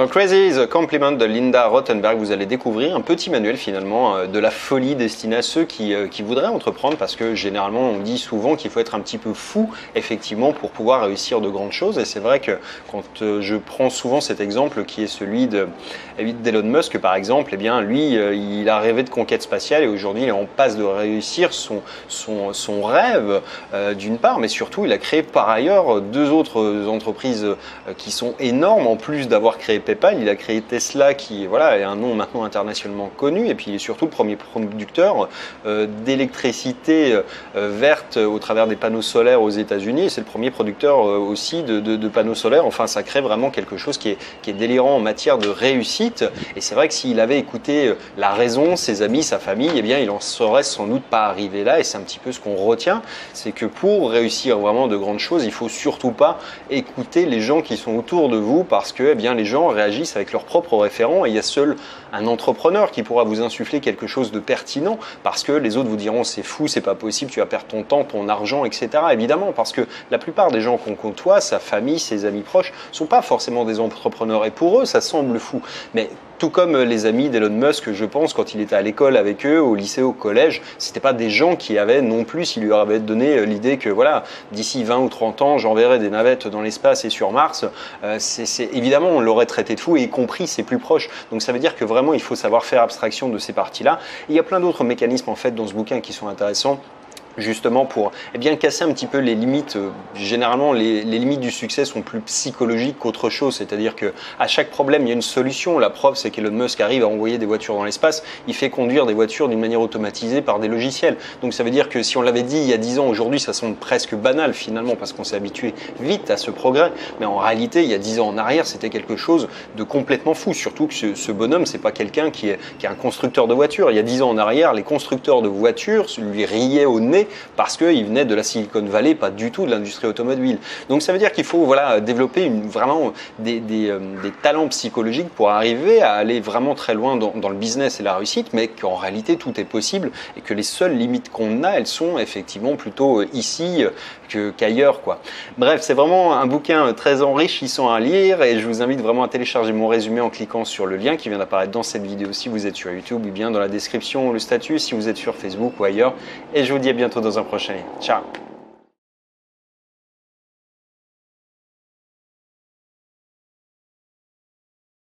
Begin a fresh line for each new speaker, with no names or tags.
Dans Crazy is a Compliment de Linda Rottenberg, vous allez découvrir un petit manuel finalement de la folie destiné à ceux qui voudraient entreprendre, parce que généralement on dit souvent qu'il faut être un petit peu fou effectivement pour pouvoir réussir de grandes choses. Et c'est vrai que quand je prends souvent cet exemple qui est celui d'Elon Musk par exemple, eh bien lui il a rêvé de conquête spatiale et aujourd'hui il est en passe de réussir son rêve d'une part, mais surtout il a créé par ailleurs deux autres entreprises qui sont énormes. En plus d'avoir créé PayPal, il a créé Tesla qui voilà, est un nom maintenant internationalement connu, et puis il est surtout le premier producteur d'électricité verte au travers des panneaux solaires aux États-Unis, et c'est le premier producteur aussi de panneaux solaires. Enfin, ça crée vraiment quelque chose qui est délirant en matière de réussite, et c'est vrai que s'il avait écouté la raison, ses amis, sa famille, eh bien il en serait sans doute pas arrivé là, et c'est un petit peu ce qu'on retient, c'est que pour réussir vraiment de grandes choses, il faut surtout pas écouter les gens qui sont autour de vous, parce que eh bien, les gens réagissent avec leurs propres référents, et il y a seul un entrepreneur qui pourra vous insuffler quelque chose de pertinent, parce que les autres vous diront c'est fou, c'est pas possible, tu vas perdre ton temps, ton argent, etc. Évidemment, parce que la plupart des gens qu'on côtoie, sa famille, ses amis proches, sont pas forcément des entrepreneurs, et pour eux ça semble fou. Mais tout comme les amis d'Elon Musk, je pense, quand il était à l'école avec eux, au lycée, au collège, c'était pas des gens qui avaient non plus, s'il lui avait donné l'idée que voilà, d'ici 20 ou 30 ans, j'enverrai des navettes dans l'espace et sur Mars, évidemment, on l'aurait traité de fou, y compris ses plus proches. Donc ça veut dire que vraiment, il faut savoir faire abstraction de ces parties-là. Il y a plein d'autres mécanismes en fait dans ce bouquin qui sont intéressants, justement pour bien casser un petit peu les limites. Généralement les limites du succès sont plus psychologiques qu'autre chose, c'est-à-dire que à chaque problème il y a une solution. La preuve, c'est qu'Elon Musk arrive à envoyer des voitures dans l'espace, il fait conduire des voitures d'une manière automatisée par des logiciels. Donc ça veut dire que si on l'avait dit il y a 10 ans, aujourd'hui ça semble presque banal finalement, parce qu'on s'est habitué vite à ce progrès, mais en réalité il y a 10 ans en arrière c'était quelque chose de complètement fou, surtout que ce bonhomme c'est pas quelqu'un qui est un constructeur de voitures. Il y a 10 ans en arrière, les constructeurs de voitures lui riaient au nez parce qu'il venait de la Silicon Valley, pas du tout de l'industrie automobile. Donc ça veut dire qu'il faut voilà, développer vraiment des talents psychologiques pour arriver à aller vraiment très loin dans le business et la réussite, mais qu'en réalité tout est possible et que les seules limites qu'on a, elles sont effectivement plutôt ici qu'ailleurs, quoi. Bref, c'est vraiment un bouquin très enrichissant à lire, et je vous invite vraiment à télécharger mon résumé en cliquant sur le lien qui vient d'apparaître dans cette vidéo si vous êtes sur YouTube, ou bien dans la description, le statut si vous êtes sur Facebook ou ailleurs. Et je vous dis à bientôt dans un prochain. Ciao!